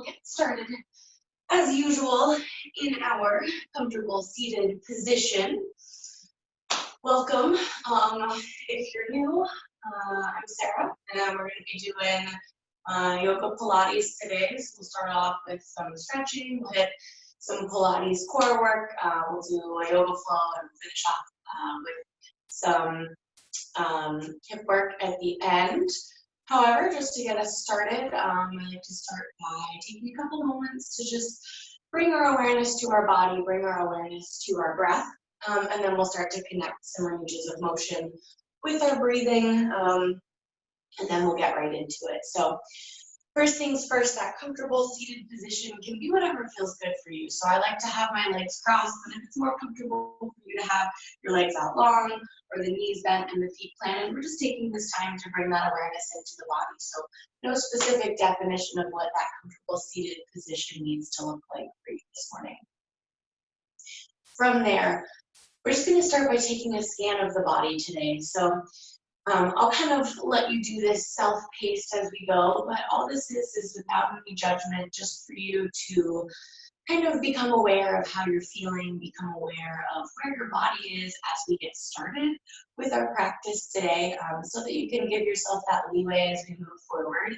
we'll get started as usual in our comfortable seated position. Welcome. If you're new, I'm Sarah, and we're going to be doing yoga Pilates today. So we'll start off with some stretching, we'll hit some Pilates core work, we'll do a yoga flow, and finish off with some hip work at the end. However, just to get us started, I like to start by taking a couple moments to just bring our awareness to our body, bring our awareness to our breath, and then we'll start to connect some ranges of motion with our breathing, and then we'll get right into it. So first things first, that comfortable seated position can be whatever feels good for you. So I like to have my legs crossed, but if it's more comfortable for you to have your legs out long or the knees bent and the feet planted, we're just taking this time to bring that awareness into the body. So no specific definition of what that comfortable seated position needs to look like for you this morning. From there, we're just going to start by taking a scan of the body today. So I'll kind of let you do this self-paced as we go, but all this is without any judgment, just for you to kind of become aware of how you're feeling, become aware of where your body is as we get started with our practice today, so that you can give yourself that leeway as we move forward,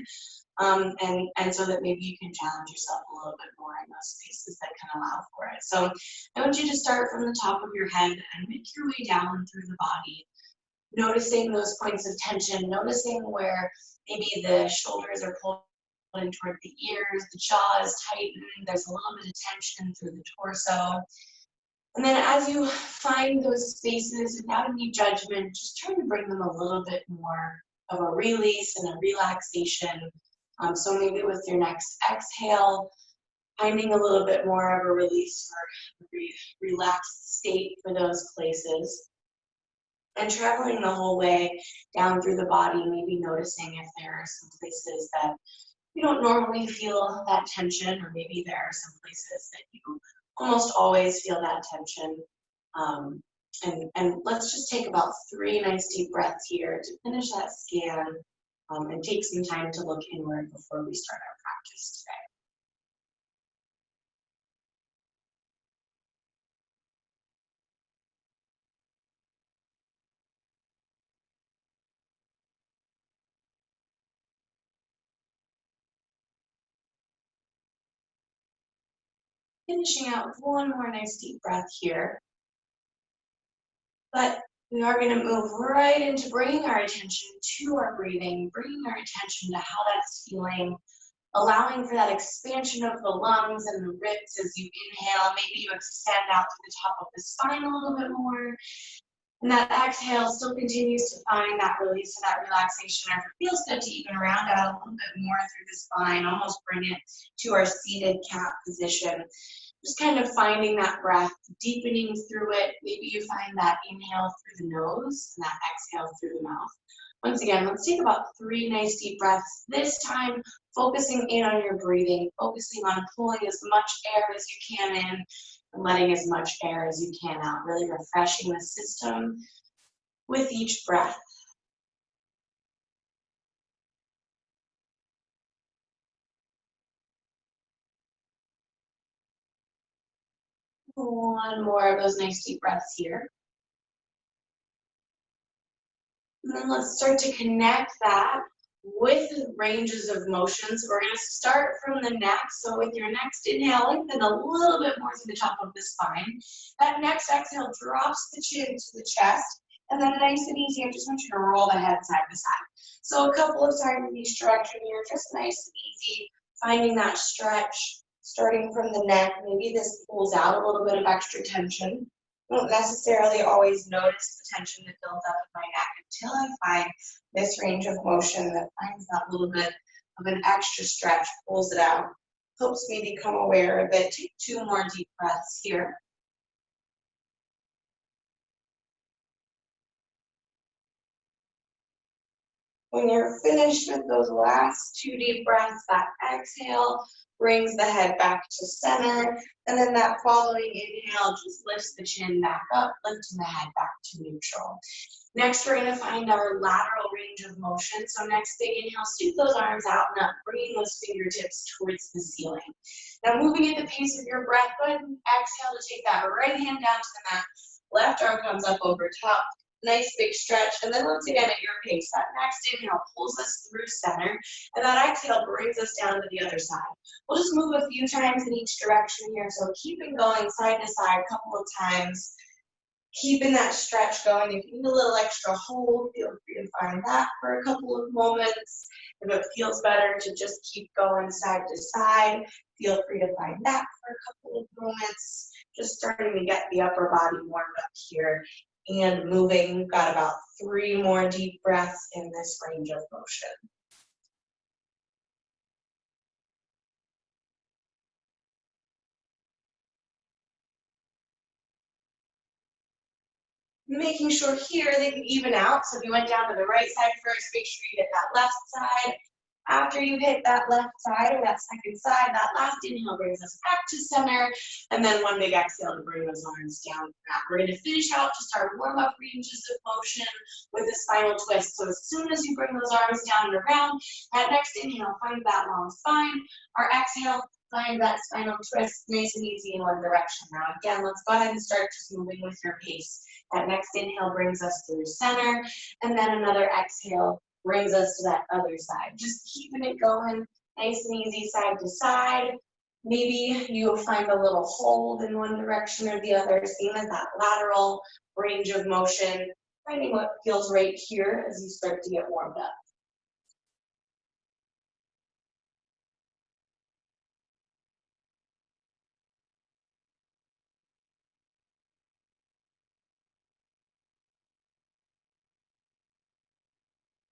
and so that maybe you can challenge yourself a little bit more in those spaces that can allow for it. So I want you to start from the top of your head and make your way down through the body, noticing those points of tension, noticing where maybe the shoulders are pulled in toward the ears, the jaw is tightened, there's a little bit of tension through the torso. And then as you find those spaces without any judgment, just try to bring them a little bit more of a release and a relaxation. So maybe with your next exhale, finding a little bit more of a release or relaxed state for those places. And traveling the whole way down through the body, maybe noticing if there are some places that you don't normally feel that tension, or maybe there are some places that you almost always feel that tension. And let's just take about 3 nice deep breaths here to finish that scan, and take some time to look inward before we start our practice today. Finishing out with one more nice deep breath here. But we are going to move right into bringing our attention to our breathing, bringing our attention to how that's feeling, allowing for that expansion of the lungs and the ribs as you inhale. Maybe you extend out to the top of the spine a little bit more. And that exhale still continues to find that release and that relaxation. Or if it feels good to even round out a little bit more through the spine, almost bring it to our seated cat position. Just kind of finding that breath, deepening through it. Maybe you find that inhale through the nose and that exhale through the mouth. Once again, let's take about 3 nice deep breaths. This time, focusing in on your breathing, focusing on pulling as much air as you can in and letting as much air as you can out, really refreshing the system with each breath. One more of those nice deep breaths here. And then let's start to connect that with ranges of motion. So we're going to start from the neck. So with your next inhale, lengthen a little bit more to the top of the spine. That next exhale drops the chin to the chest. And then nice and easy, I just want you to roll the head side to side. So a couple of times you stretch here, just nice and easy, finding that stretch, starting from the neck. Maybe this pulls out a little bit of extra tension. I don't necessarily always notice the tension that builds up in my neck until I find this range of motion that finds that little bit of an extra stretch, pulls it out, helps me become aware of it. Take 2 more deep breaths here. When you're finished with those last 2 deep breaths, that exhale brings the head back to center, and then that following inhale just lifts the chin back up, lifting the head back to neutral. Next, we're going to find our lateral range of motion. So next, big inhale, sweep those arms out and up, bringing those fingertips towards the ceiling. Now, moving at the pace of your breath, go ahead and exhale to take that right hand down to the mat. Left arm comes up over top. Nice big stretch. And then once again at your pace, that next inhale pulls us through center, and that exhale brings us down to the other side. We'll just move a few times in each direction here. So keeping going side to side a couple of times. Keeping that stretch going. If you need a little extra hold, feel free to find that for a couple of moments. If it feels better to just keep going side to side, feel free to find that for a couple of moments. Just starting to get the upper body warmed up here and moving. We've got about 3 more deep breaths in this range of motion. Making sure here they can even out. So if you went down to the right side first, make sure you hit that left side. After you hit that left side or that second side, that last inhale brings us back to center, and then one big exhale to bring those arms down. We're going to finish out just our warm-up ranges of motion with a spinal twist. So as soon as you bring those arms down and around, that next inhale, find that long spine. Our exhale, find that spinal twist, nice and easy in one direction. Now again, let's go ahead and start just moving with your pace. That next inhale brings us through center, and then another exhale brings us to that other side. Just keeping it going, nice and easy side to side. Maybe you'll find a little hold in one direction or the other, same as that lateral range of motion, finding what feels right here as you start to get warmed up.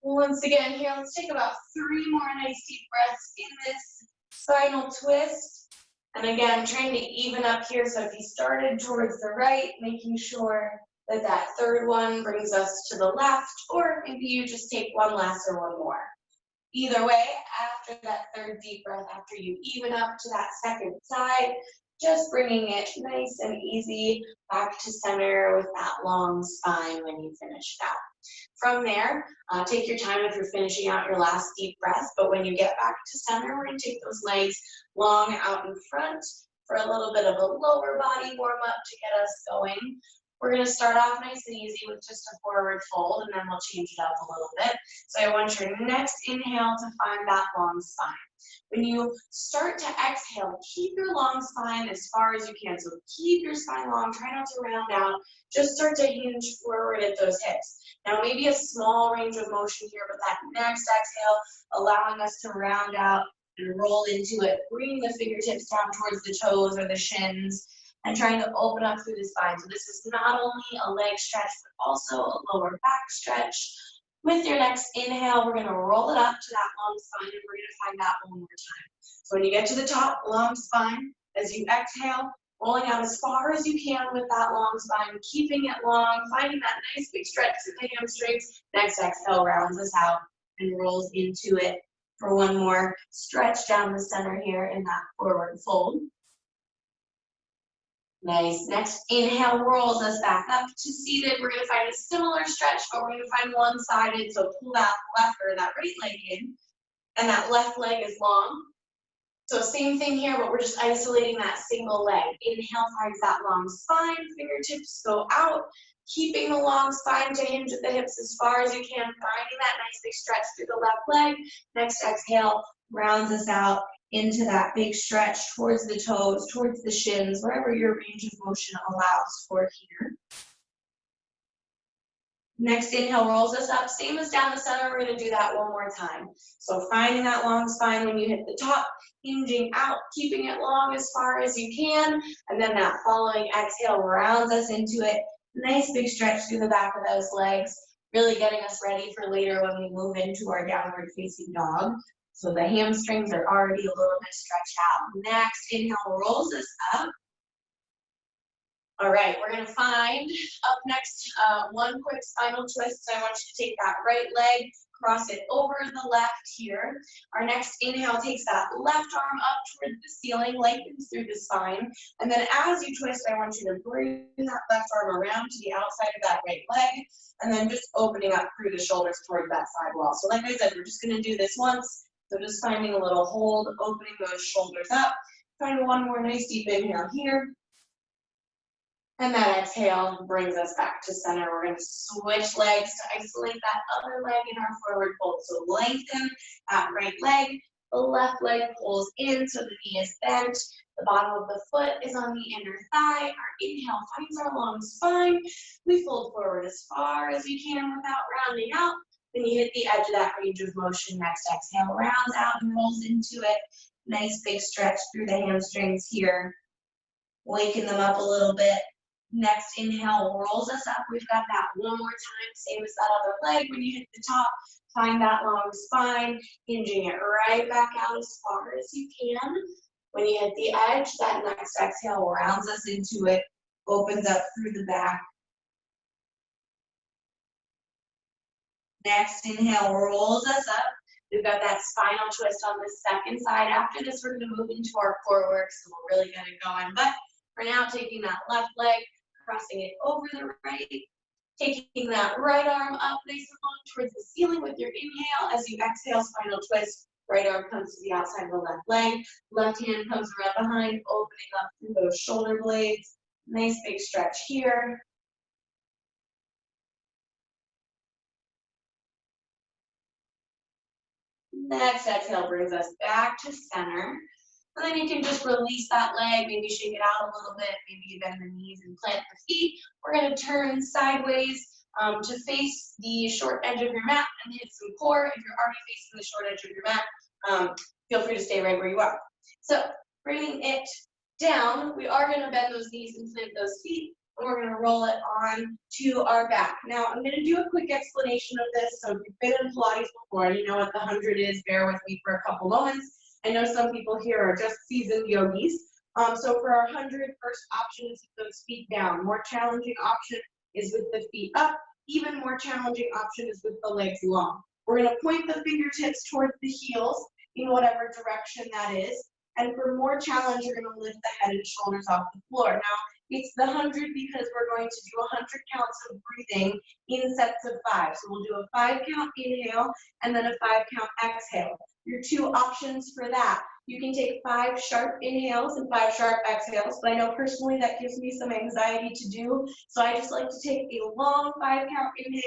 Once again here, let's take about 3 more nice deep breaths in this spinal twist. And again, trying to even up here. So if you started towards the right, making sure that that third one brings us to the left, or maybe you just take one last or one more. Either way, after that third deep breath, after you even up to that second side, just bringing it nice and easy back to center with that long spine when you finish it out. From there, take your time if you're finishing out your last deep breath, but when you get back to center, we're going to take those legs long out in front for a little bit of a lower body warm up to get us going. We're going to start off nice and easy with just a forward fold, and then we'll change it up a little bit. So I want your next inhale to find that long spine. When you start to exhale, keep your long spine as far as you can. So keep your spine long, try not to round out, just start to hinge forward at those hips. Now maybe a small range of motion here, but that next exhale, allowing us to round out and roll into it, bringing the fingertips down towards the toes or the shins, and trying to open up through the spine. So this is not only a leg stretch, but also a lower back stretch. With your next inhale, we're going to roll it up to that long spine, and we're going to find that one more time. So when you get to the top, long spine. As you exhale, rolling out as far as you can with that long spine, keeping it long, finding that nice big stretch to the hamstrings. Next exhale rounds us out and rolls into it for one more stretch down the center here in that forward fold. Nice. Next inhale rolls us back up to seated. We're going to find a similar stretch, but we're going to find one-sided. So pull that left or that right leg in, and that left leg is long. So same thing here, but we're just isolating that single leg. Inhale finds that long spine, fingertips go out, keeping the long spine to hinge at the hips as far as you can, finding that nice big stretch through the left leg. Next exhale rounds us out into that big stretch towards the toes, towards the shins, wherever your range of motion allows for here. Next inhale rolls us up, same as down the center, we're going to do that one more time. So finding that long spine when you hit the top, hinging out, keeping it long as far as you can, and then that following exhale rounds us into it. Nice big stretch through the back of those legs, really getting us ready for later when we move into our downward facing dog. So the hamstrings are already a little bit stretched out. Next inhale rolls us up. All right, we're going to find up next one quick spinal twist. So I want you to take that right leg, cross it over the left here. Our next inhale takes that left arm up towards the ceiling, lengthens through the spine. And then as you twist, I want you to bring that left arm around to the outside of that right leg, and then just opening up through the shoulders towards that side wall. So like I said, we're just gonna do this once. So just finding a little hold, opening those shoulders up. Find one more nice deep inhale here. And that exhale brings us back to center. We're going to switch legs to isolate that other leg in our forward fold. So lengthen that right leg. The left leg pulls in so the knee is bent. The bottom of the foot is on the inner thigh. Our inhale finds our long spine. We fold forward as far as we can without rounding out. Then you hit the edge of that range of motion. Next exhale rounds out and rolls into it. Nice big stretch through the hamstrings here. Waken them up a little bit. Next inhale rolls us up. We've got that one more time, same as that other leg. When you hit the top, find that long spine, hinging it right back out as far as you can. When you hit the edge, that next exhale rounds us into it, opens up through the back. Next inhale rolls us up. We've got that spinal twist on the second side. After this, we're going to move into our core work, so we'll really get it going. But for now, taking that left leg, crossing it over the right, taking that right arm up nice and long towards the ceiling with your inhale. As you exhale, spinal twist, right arm comes to the outside of the left leg, left hand comes around behind, opening up through those shoulder blades. Nice big stretch here. Next exhale brings us back to center. And then you can just release that leg, maybe shake it out a little bit, maybe you bend the knees and plant the feet. We're going to turn sideways to face the short edge of your mat and hit some core. If you're already facing the short edge of your mat, feel free to stay right where you are. So bringing it down, we are going to bend those knees and plant those feet, and we're going to roll it on to our back. Now, I'm going to do a quick explanation of this. So if you've been in Pilates before and you know what the 100 is, bear with me for a couple moments. I know some people here are just seasoned yogis. So for our 100, first option is with those feet down. More challenging option is with the feet up. Even more challenging option is with the legs long. We're going to point the fingertips towards the heels in whatever direction that is. And for more challenge, you're going to lift the head and shoulders off the floor. Now, it's the 100 because we're going to do 100 counts of breathing in sets of 5. So we'll do a 5 count inhale and then a 5 count exhale. Your two options for that. You can take 5 sharp inhales and 5 sharp exhales, but I know personally that gives me some anxiety to do. So I just like to take a long 5 count inhale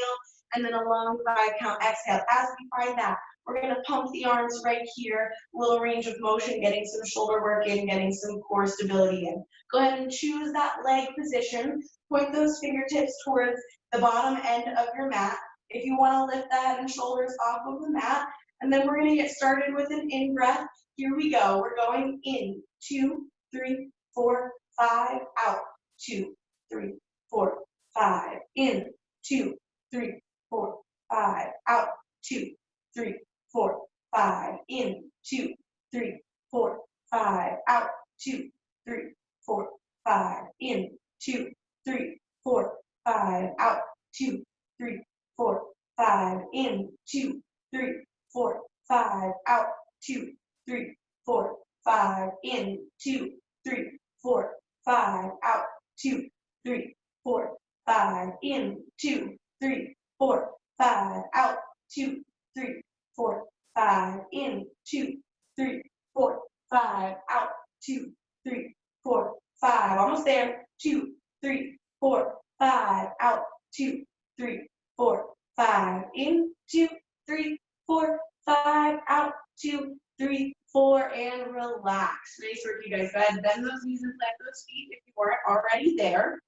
and then a long 5 count exhale. As we find that, we're going to pump the arms right here, a little range of motion, getting some shoulder work in, getting some core stability in. Go ahead and choose that leg position. Point those fingertips towards the bottom end of your mat. If you want to lift the head and shoulders off of the mat, and then we're going to get started with an in breath. Here we go. We're going in, 2, 3, 4, 5, out, 2, 3, 4, 5, in, 2, 3, 4, 5, out, 2, 3, 4, 5, in, 2, 3, 4, 5, out, 2, 3, 4, 5, in, 2, 3, 4, 5, out, 2, 3, 4, 5, in, 2, 3, 4, 5, out, 2, 3, 4, 5, in, 2, 3, 4, 5, out, 2, 3, 4, 5, in, 2, 3, 4, 5, out, 2, 3, 4, 5, in, 2, 3, 4, 5, out, 2, 3, 4, 5, almost there, 2, 3, 4, 5, out, 2, 3, 4, 5, in, 2, 3, 4, 5, out, 2, 3, 4, and relax. Nice work, you guys. Go ahead and bend those knees and plant those feet if you weren't already there.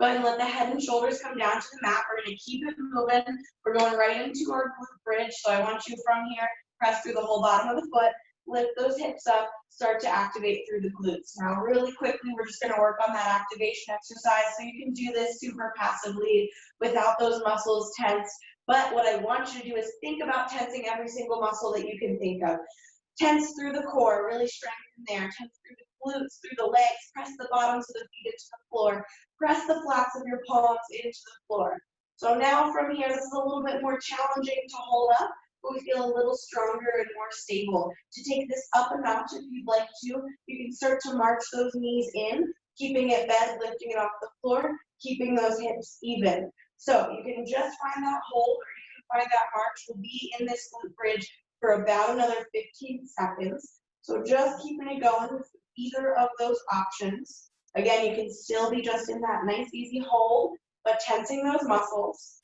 Go ahead and let the head and shoulders come down to the mat. We're going to keep it moving. We're going right into our glute bridge. So I want you from here, press through the whole bottom of the foot, lift those hips up, start to activate through the glutes. Now, really quickly, we're just going to work on that activation exercise. So you can do this super passively without those muscles tense. But what I want you to do is think about tensing every single muscle that you can think of. Tense through the core, really strengthen there. Tense through the glutes, through the legs, press the bottoms of the feet into the floor. Press the flats of your palms into the floor. So now from here, this is a little bit more challenging to hold up, but we feel a little stronger and more stable. To take this up a notch, if you'd like to, you can start to march those knees in, keeping it bent, lifting it off the floor, keeping those hips even. So you can just find that hold, or you can find that march. We'll be in this glute bridge for about another 15 seconds. So just keeping it going with either of those options. Again, you can still be just in that nice, easy hold, but tensing those muscles.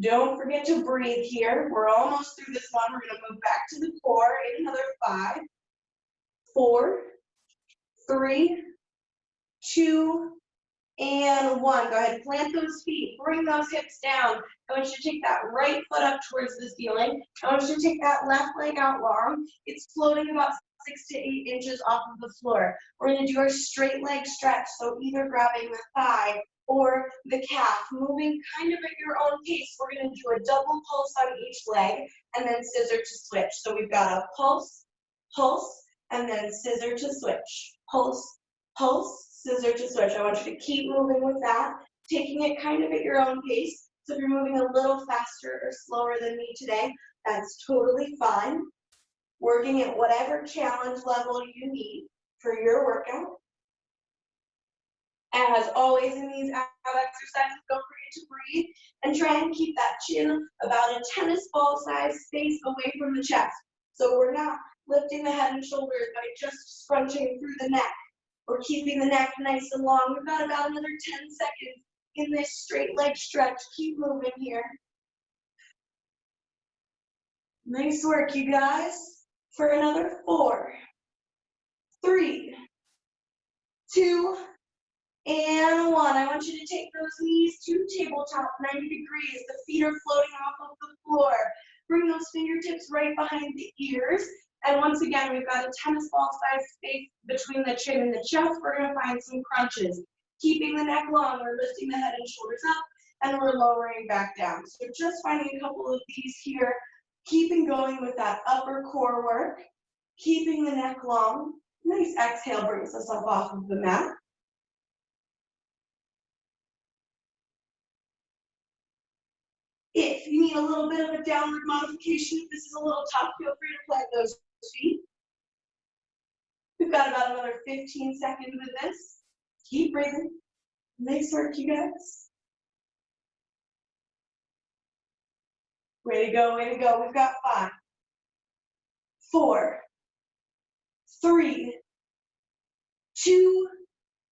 Don't forget to breathe here. We're almost through this one. We're going to move back to the core in another 5, 4, 3, 2, and 1. Go ahead, plant those feet, bring those hips down. I want you to take that right foot up towards the ceiling. I want you to take that left leg out long. It's floating about 6 to 8 inches off of the floor. We're going to do our straight leg stretch, so either grabbing the thigh or the calf, moving kind of at your own pace. We're going to do a double pulse on each leg and then scissor to switch. So we've got a pulse, pulse, and then scissor to switch. Pulse, pulse, scissor to switch. I want you to keep moving with that, taking it kind of at your own pace. So if you're moving a little faster or slower than me today, that's totally fine. Working at whatever challenge level you need for your workout. As always in these ab exercises, don't forget to breathe and try and keep that chin about a tennis ball size space away from the chest. So we're not lifting the head and shoulders by just scrunching through the neck. We're keeping the neck nice and long. We've got about another 10 seconds in this straight leg stretch. Keep moving here. Nice work, you guys. For another 4, 3, 2, and 1. I want you to take those knees to tabletop, 90 degrees. The feet are floating off of the floor. Bring those fingertips right behind the ears. And once again, we've got a tennis ball size space between the chin and the chest. We're going to find some crunches. Keeping the neck long, we're lifting the head and shoulders up, and we're lowering back down. So just finding a couple of these here, keeping going with that upper core work, keeping the neck long. Nice exhale brings us up off of the mat. If you need a little bit of a downward modification, if this is a little tough, feel free to plant those feet. We've got about another 15 seconds with this. Keep breathing. Nice work, you guys. Way to go, way to go. We've got 5, 4, 3, 2,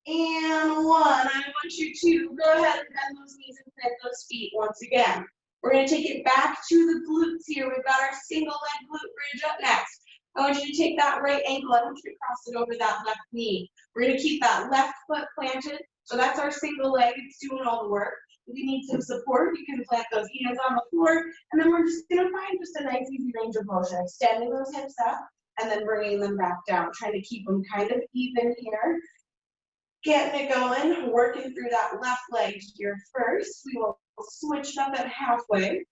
and 1. I want you to go ahead and bend those knees and plant those feet once again. We're going to take it back to the glutes here. We've got our single leg glute bridge up next. I want you to take that right ankle. I want you to cross it over that left knee. We're going to keep that left foot planted. So that's our single leg. It's doing all the work. If you need some support, you can plant those hands on the floor. And then we're just going to find just a nice, easy range of motion. Extending those hips up and then bringing them back down. Trying to keep them kind of even here. Getting it going, working through that left leg here first. We will switch up at halfway.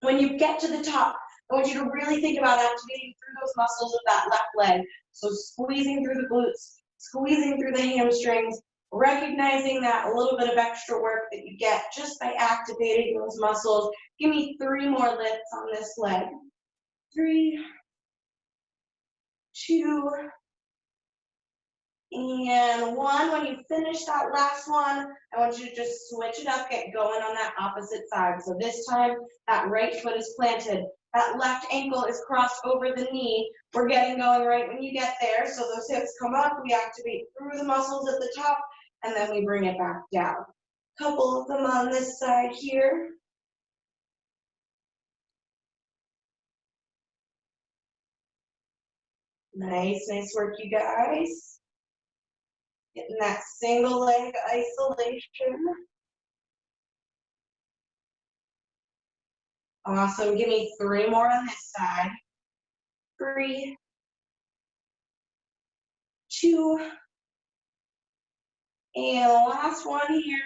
When you get to the top, I want you to really think about activating through those muscles of that left leg. So squeezing through the glutes, squeezing through the hamstrings, recognizing that a little bit of extra work that you get just by activating those muscles. Give me 3 more lifts on this leg. 3, 2, and 1. When you finish that last one, I want you to just switch it up, get going on that opposite side. So this time, that right foot is planted. That left ankle is crossed over the knee. We're getting going right when you get there. So those hips come up, we activate through the muscles at the top, and then we bring it back down. Couple of them on this side here. Nice, nice work, you guys. Getting that single leg isolation. Awesome. Give me 3 more on this side. 3, 2, and last one here.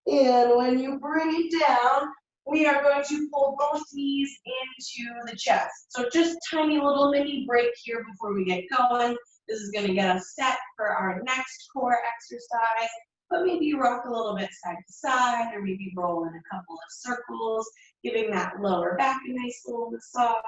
And when you bring it down, we are going to pull both knees into the chest. So just tiny little mini break here before we get going. This is going to get us set for our next core exercise. but maybe you rock a little bit side to side, or maybe roll in a couple of circles, giving that lower back a nice little massage.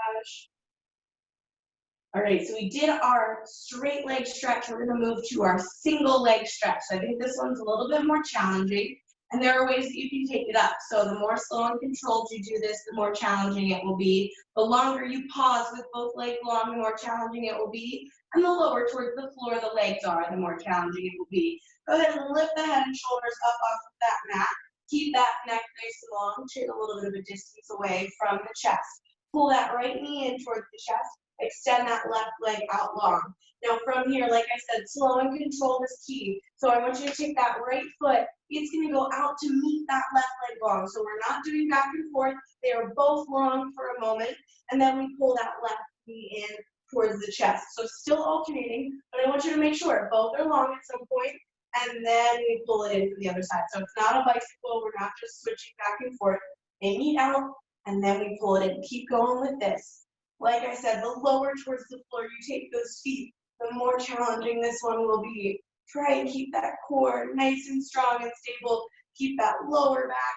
All right, so we did our straight leg stretch. We're gonna move to our single leg stretch. So I think this one's a little bit more challenging, and there are ways that you can take it up. So the more slow and controlled you do this, the more challenging it will be. The longer you pause with both legs long, the more challenging it will be. And the lower towards the floor the legs are, the more challenging it will be. Go ahead and lift the head and shoulders up off of that mat. Keep that neck nice and long. Take a little bit of a distance away from the chest. Pull that right knee in towards the chest. Extend that left leg out long. Now from here, like I said, slow and controlled is key. So I want you to take that right foot. It's going to go out to meet that left leg long. So we're not doing back and forth. They are both long for a moment. And then we pull that left knee in towards the chest. So still alternating, but I want you to make sure both are long at some point, and then we pull it in from the other side. So it's not a bicycle. We're not just switching back and forth. They meet out, and then we pull it in. Keep going with this. Like I said, the lower towards the floor you take those feet, the more challenging this one will be. Try and keep that core nice and strong and stable. Keep that lower back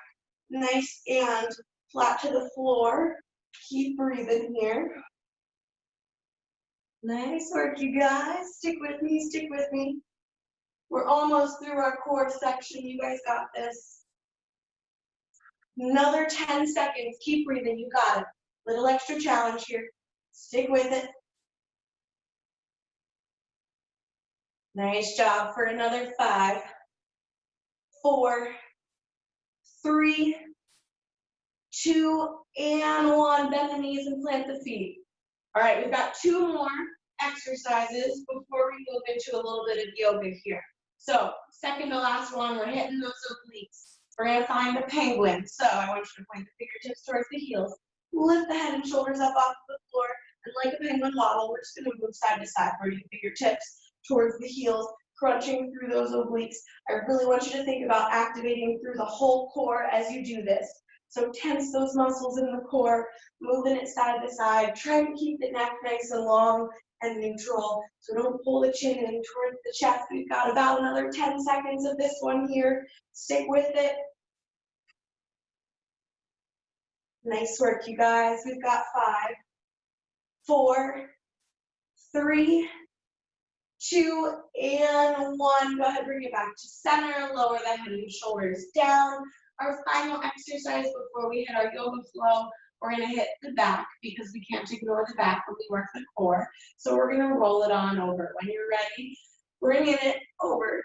nice and flat to the floor. Keep breathing here. Nice work, you guys. Stick with me, stick with me. We're almost through our core section. You guys got this. Another 10 seconds. Keep breathing. You got it. Little extra challenge here. Stick with it. Nice job for another 5, 4, 3, 2, and 1. Bend the knees and plant the feet. All right, we've got 2 more exercises before we move into a little bit of yoga here. So, second to last one, we're hitting those obliques. We're going to find a penguin. So, I want you to point the fingertips towards the heels. Lift the head and shoulders up off the floor, and like a penguin waddle, we're just going to move side to side, bringing fingertips towards the heels, crunching through those obliques. I really want you to think about activating through the whole core as you do this. So tense those muscles in the core, moving it side to side. Try to keep the neck nice and long and neutral. So don't pull the chin in towards the chest. We've got about another 10 seconds of this one here. Stick with it. Nice work, you guys. We've got 5, 4, 3, 2, and 1. Go ahead, bring it back to center. Lower the head and shoulders down. Our final exercise before we hit our yoga flow, we're going to hit the back because we can't ignore the back when we work the core. So we're going to roll it on over. When you're ready, bringing it over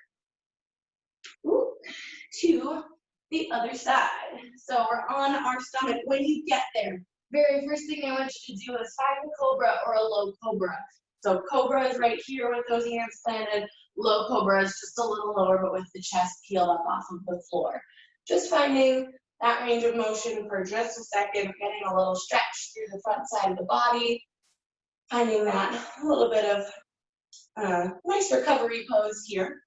to the other side. So we're on our stomach. When you get there, very first thing I want you to do is find a cobra or a low cobra. So cobra is right here with those hands planted. Low cobra is just a little lower, but with the chest peeled up off of the floor. Just finding that range of motion for just a second, getting a little stretch through the front side of the body, finding that a little bit of nice recovery pose here.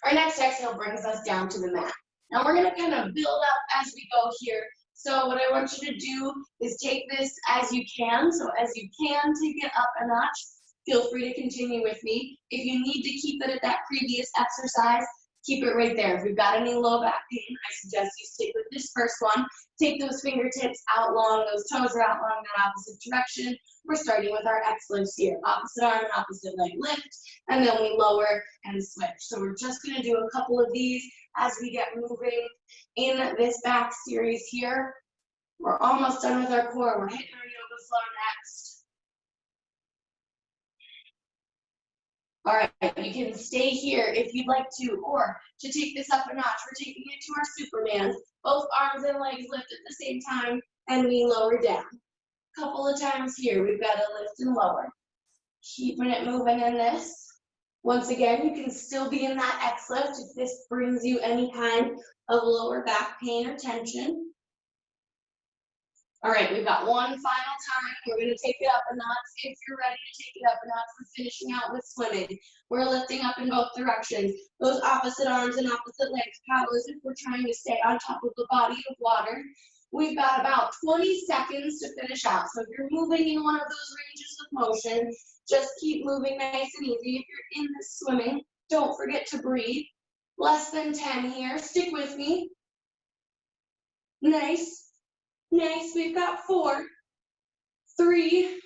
Our next exhale brings us down to the mat. Now we're going to kind of build up as we go here. So what I want you to do is take this as you can. So as you can, take it up a notch. Feel free to continue with me. If you need to keep it at that previous exercise, keep it right there. If you've got any low back pain, I suggest you stick with this first one. Take those fingertips out long, those toes are out long in that opposite direction. We're starting with our X lifts here. Opposite arm and opposite leg lift, and then we lower and switch. So we're just gonna do a couple of these as we get moving in this back series here. We're almost done with our core. We're hitting our yoga flow next. All right, you can stay here if you'd like to, or to take this up a notch, we're taking it to our Superman. Both arms and legs lift at the same time, and we lower down. A couple of times here, we've got to lift and lower. Keeping it moving in this. Once again, you can still be in that X lift if this brings you any kind of lower back pain or tension. All right, we've got one final time. We're going to take it up a notch. If you're ready to take it up a notch, we're finishing out with swimming. We're lifting up in both directions. Those opposite arms and opposite legs paddle as if we're trying to stay on top of the body of water. We've got about 20 seconds to finish out. So if you're moving in one of those ranges of motion, just keep moving nice and easy. If you're in this swimming, don't forget to breathe. Less than 10 here. Stick with me. Nice. Nice. We've got 4, 3,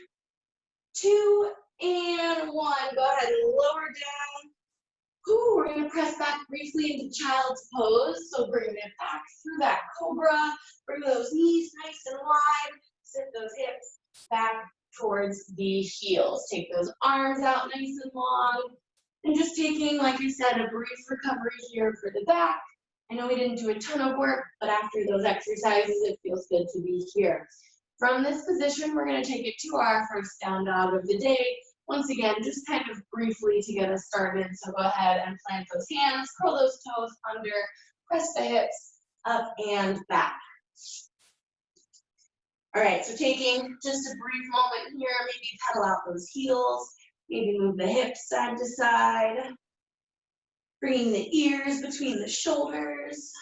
2, and 1. Go ahead and lower down. Ooh, we're going to press back briefly into child's pose. So bringing it back through that cobra. Bring those knees nice and wide. Sit those hips back towards the heels. Take those arms out nice and long. And just taking, like I said, a brief recovery here for the back. I know we didn't do a ton of work, but after those exercises, it feels good to be here. From this position, we're going to take it to our first down dog of the day. Once again, just kind of briefly to get us started. So go ahead and plant those hands, curl those toes under, press the hips up and back. All right, so taking just a brief moment here, maybe pedal out those heels, maybe move the hips side to side, bringing the ears between the shoulders.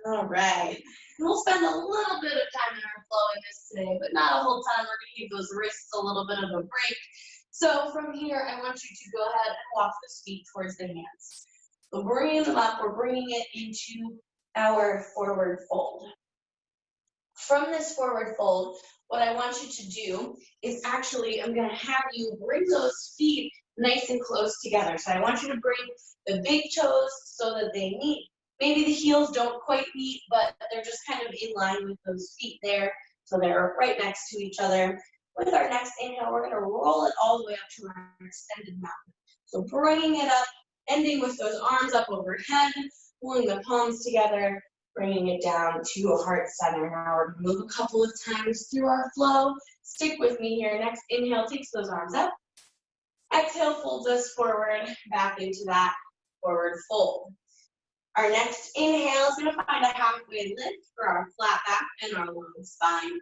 All right, and we'll spend a little bit of time in our flow in this today, but not a whole ton. We're gonna give those wrists a little bit of a break. So from here, I want you to go ahead and walk the feet towards the hands. So bringing them up, we're bringing it into our forward fold. From this forward fold, what I want you to do is actually, I'm gonna have you bring those feet nice and close together. So I want you to bring the big toes so that they meet. Maybe the heels don't quite meet, but they're just kind of in line with those feet there. So they're right next to each other. With our next inhale, we're gonna roll it all the way up to our extended mountain. So bringing it up, ending with those arms up overhead, pulling the palms together, bringing it down to a heart center. Now we're gonna move a couple of times through our flow. Stick with me here. Next inhale takes those arms up. Exhale folds us forward, back into that forward fold. Our next inhale is going to find a halfway lift for our flat back and our long spine.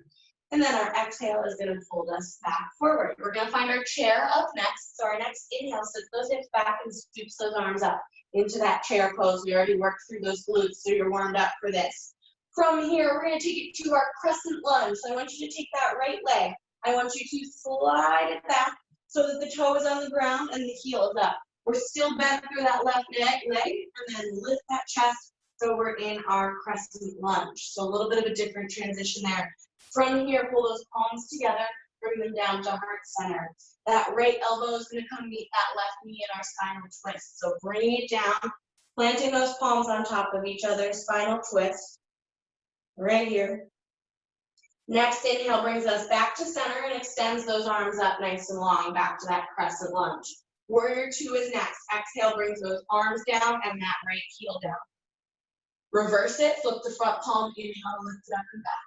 And then our exhale is going to fold us back forward. We're going to find our chair up next. So our next inhale, sits those hips back and scoops those arms up into that chair pose. We already worked through those glutes, so you're warmed up for this. From here, we're going to take it to our crescent lunge. So I want you to take that right leg. I want you to slide it back so that the toe is on the ground and the heel is up. We're still bent through that left leg, and then lift that chest so we're in our crescent lunge. So a little bit of a different transition there. From here, pull those palms together, bring them down to heart center. That right elbow is going to come meet that left knee in our spinal twist. So bringing it down, planting those palms on top of each other, spinal twist, right here. Next inhale brings us back to center and extends those arms up nice and long, back to that crescent lunge. Warrior 2 is next. Exhale brings those arms down and that right heel down. Reverse it, flip the front palm, inhale, lift it up and back.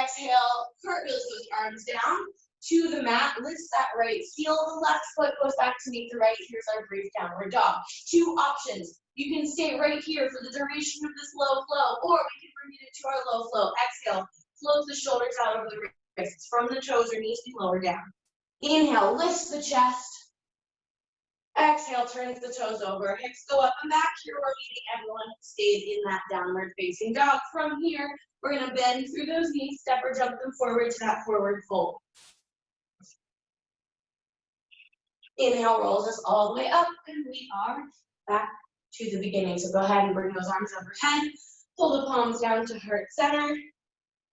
Exhale, cartwheels those arms down to the mat, lifts that right heel, the left foot goes back to meet the right. Here's our brief downward dog. 2 options. You can stay right here for the duration of this low flow, or we can bring it into our low flow. Exhale, float the shoulders out over the wrists. From the toes or knees, we lower down. Inhale, lifts the chest. Exhale, turns the toes over. Hips go up and back. Here we're meeting everyone who stayed in that downward facing dog. From here, we're going to bend through those knees, step or jump them forward to that forward fold. Inhale rolls us all the way up, and we are back to the beginning. So go ahead and bring those arms overhead. Pull the palms down to heart center.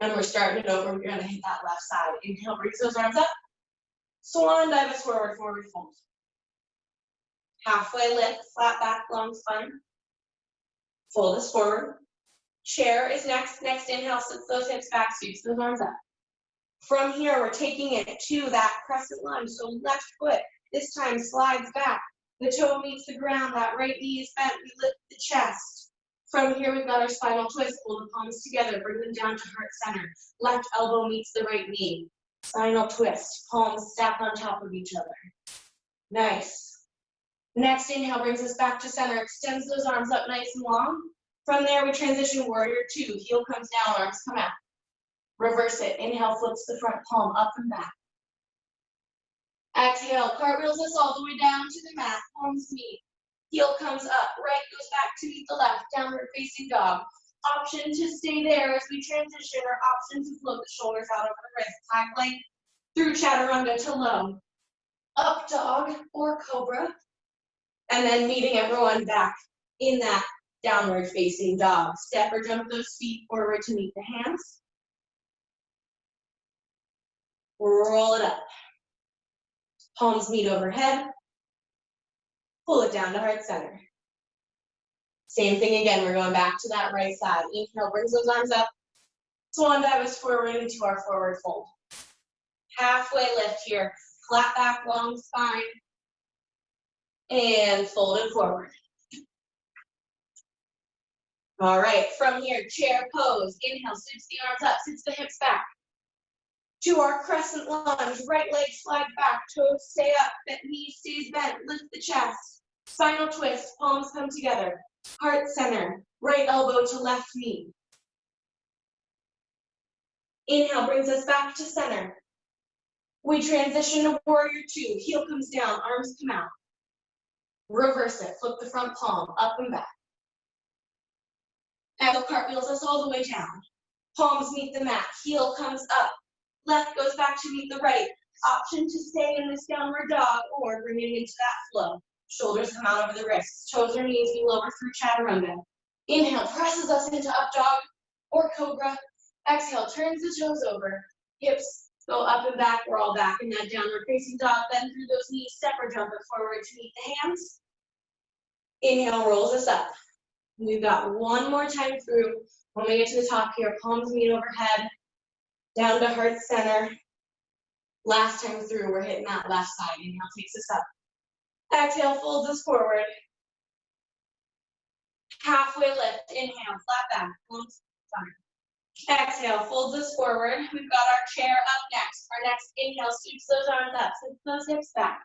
And we're starting it over. We're going to hit that left side. Inhale, brings those arms up. Swan dive us forward, forward fold. Halfway lift, flat back, long spine. Fold us forward. Chair is next. Next inhale, sits those hips back, sweeps those arms up. From here, we're taking it to that crescent lunge. So left foot, this time slides back. The toe meets the ground, that right knee is bent. We lift the chest. From here, we've got our spinal twist. Pull the palms together, bring them down to heart center. Left elbow meets the right knee. Spinal twist, palms stacked on top of each other. Nice. Next inhale brings us back to center, extends those arms up nice and long. From there, we transition warrior 2. Heel comes down, arms come out. Reverse it. Inhale, flips the front palm up and back. Exhale, cartwheels us all the way down to the mat, palms meet. Heel comes up, right goes back to meet the left, downward facing dog. Option to stay there as we transition, or option to float the shoulders out over the wrists, high plank through chaturanga to low. up dog or cobra, and then meeting everyone back in that downward facing dog. Step or jump those feet forward to meet the hands. Roll it up. Palms meet overhead. Pull it down to heart center. Same thing again, we're going back to that right side. Inhale, brings those arms up. Swan dive us forward into our forward fold. Halfway lift here. Flat back, long spine. And fold it forward. All right, from here, chair pose. Inhale, sits the arms up, sits the hips back. To our crescent lunge, right leg slide back, toes stay up, knee stays bent, lift the chest. Spinal twist, palms come together. Heart center, right elbow to left knee. Inhale brings us back to center. We transition to warrior two. Heel comes down, arms come out. Reverse it, flip the front palm, up and back. Exhale, cartwheels us all the way down. Palms meet the mat, heel comes up. Left goes back to meet the right. Option to stay in this downward dog or bring it into that flow. Shoulders come out over the wrists. Toes or knees we lower through chaturanga. Inhale presses us into up dog or cobra. Exhale turns the toes over. Hips go up and back. We're all back in that downward facing dog. Bend through those knees. Step or jump it forward to meet the hands. Inhale rolls us up. We've got one more time through. When we get to the top here, palms meet overhead. Down to heart center. Last time through, we're hitting that left side. Inhale takes us up. Exhale folds us forward. Halfway lift. Inhale, flat back. Exhale folds us forward. We've got our chair up next. Our next inhale sweeps those arms up, sits those hips back.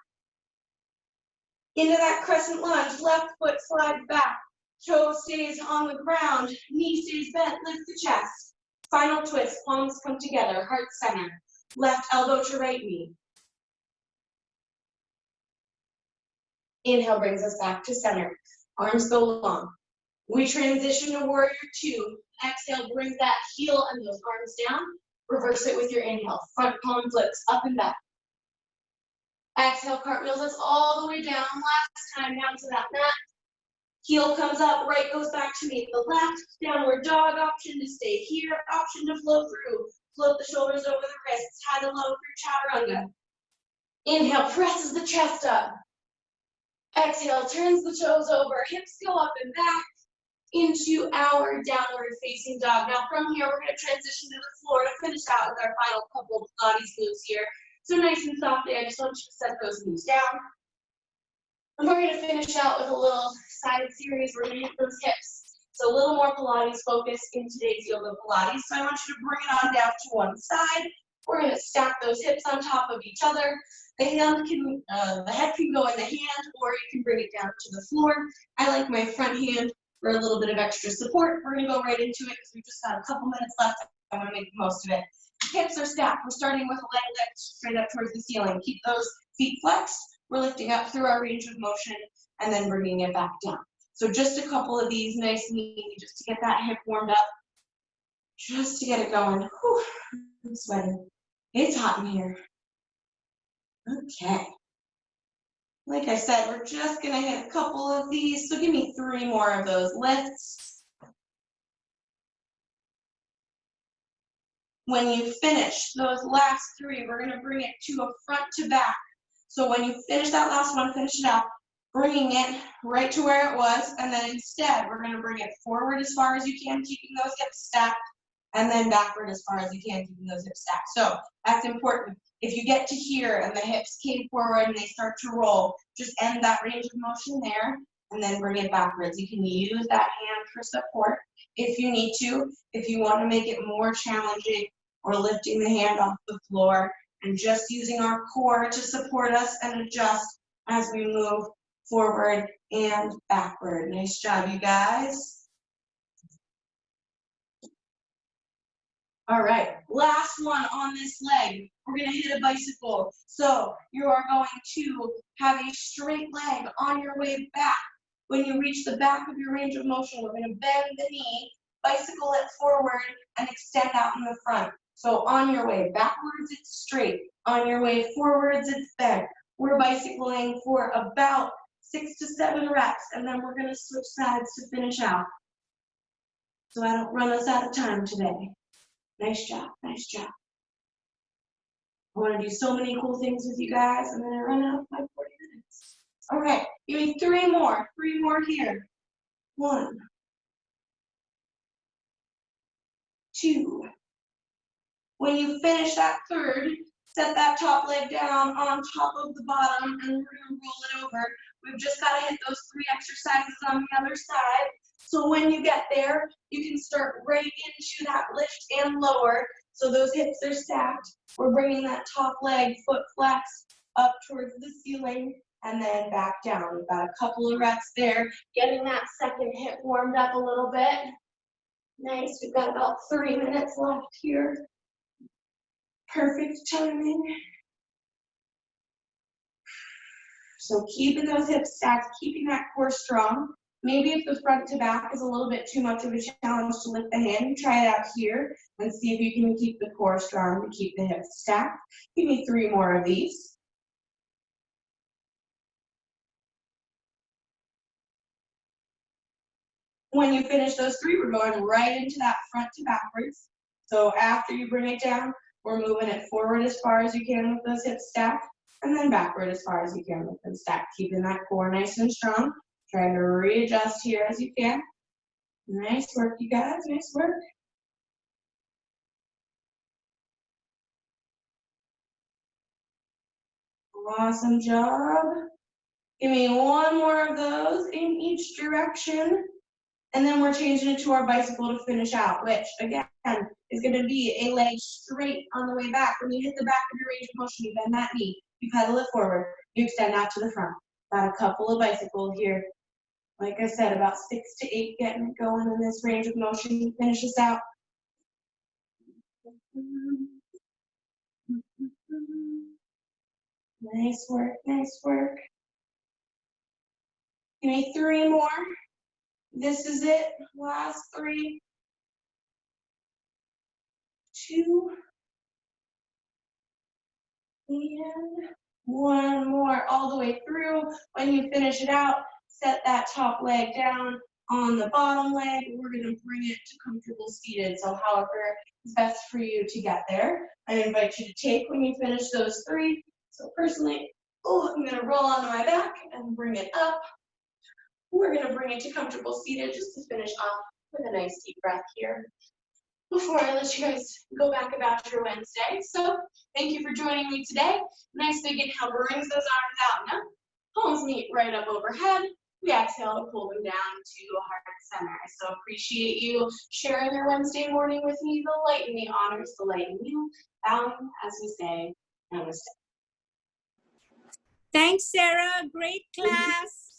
Into that crescent lunge. Left foot slides back. Toe stays on the ground. Knee stays bent. Lift the chest. Final twist, palms come together, heart center. Left elbow to right knee. Inhale brings us back to center. Arms go long. We transition to warrior two. Exhale, bring that heel and those arms down. Reverse it with your inhale. Front palm flips up and back. Exhale, cartwheels us all the way down. Last time down to that mat. Heel comes up, right goes back to meet the left. Downward dog, option to stay here, option to flow through. Float the shoulders over the wrists, high to low through chaturanga. Inhale, presses the chest up. Exhale, turns the toes over, hips go up and back into our downward facing dog. Now from here, we're gonna transition to the floor to finish out with our final couple of Pilates moves here. So nice and softly, I just want you to set those knees down. And we're going to finish out with a little side series. We're going to hit those hips. So a little more Pilates focus in today's yoga Pilates. So I want you to bring it on down to one side. We're going to stack those hips on top of each other. The head can go in the hand, or you can bring it down to the floor. I like my front hand for a little bit of extra support. We're going to go right into it because we've just got a couple minutes left. I want to make the most of it. Hips are stacked. We're starting with a leg lift straight up towards the ceiling. Keep those feet flexed. We're lifting up through our range of motion and then bringing it back down. So just a couple of these nice and easy just to get that hip warmed up, just to get it going. Whew, I'm sweating. It's hot in here. Okay. Like I said, we're just going to hit a couple of these. So give me 3 more of those lifts. When you finish those last 3, we're going to bring it to a front to back. So when you finish that last one, finish it out, bringing it right to where it was, and then instead, we're going to bring it forward as far as you can, keeping those hips stacked, and then backward as far as you can, keeping those hips stacked. So that's important. If you get to here and the hips came forward and they start to roll, just end that range of motion there, and then bring it backwards. You can use that hand for support if you need to. If you want to make it more challenging, or lifting the hand off the floor, and just using our core to support us and adjust as we move forward and backward. Nice job, you guys. All right, last one on this leg. We're gonna hit a bicycle. So you are going to have a straight leg on your way back. When you reach the back of your range of motion, we're gonna bend the knee, bicycle it forward, and extend out in the front. So on your way backwards, it's straight. On your way forwards, it's bent. We're bicycling for about 6 to 7 reps, and then we're gonna switch sides to finish out. So I don't run us out of time today. Nice job, nice job. I wanna do so many cool things with you guys, and then I run out of my 40 minutes. Okay, give me 3 more here. 1, 2. When you finish that third, set that top leg down on top of the bottom, and we're gonna roll it over. We've just gotta hit those 3 exercises on the other side. So when you get there, you can start right into that lift and lower. So those hips are stacked. We're bringing that top leg, foot flex, up towards the ceiling, and then back down. We've got a couple of reps there, getting that second hip warmed up a little bit. Nice, we've got about 3 minutes left here. Perfect timing. So keeping those hips stacked, keeping that core strong. Maybe if the front to back is a little bit too much of a challenge to lift the hand, try it out here and see if you can keep the core strong to keep the hips stacked. Give me 3 more of these. When you finish those 3, we're going right into that front to backwards. So after you bring it down, we're moving it forward as far as you can with those hips stacked, and then backward as far as you can with them stacked, keeping that core nice and strong. Trying to readjust here as you can. Nice work, you guys, nice work. Awesome job. Give me 1 more of those in each direction. And then we're changing it to our bicycle to finish out, which again is gonna be a leg straight on the way back. When you hit the back of your range of motion, you bend that knee, you pedal it forward, you extend out to the front. Got a couple of bicycles here. Like I said, about 6 to 8 getting it going in this range of motion. Finish this out. Nice work, nice work. Give me 3 more. This is it, last 3, 2, and 1 more, all the way through. When you finish it out, set that top leg down on the bottom leg. We're gonna bring it to comfortable seated, so however is best for you to get there. I invite you to take when you finish those 3. So personally, I'm gonna roll onto my back and bring it up. We're gonna bring it to comfortable seated just to finish off with a nice deep breath here before I let you guys go back about your Wednesday. So thank you for joining me today. Nice big inhale, brings those arms out now. Palms meet right up overhead. We exhale to pull them down to heart center. So appreciate you sharing your Wednesday morning with me. The light in me honors the light in you. Bowing as we say, namaste. Thanks, Sarah. Great class.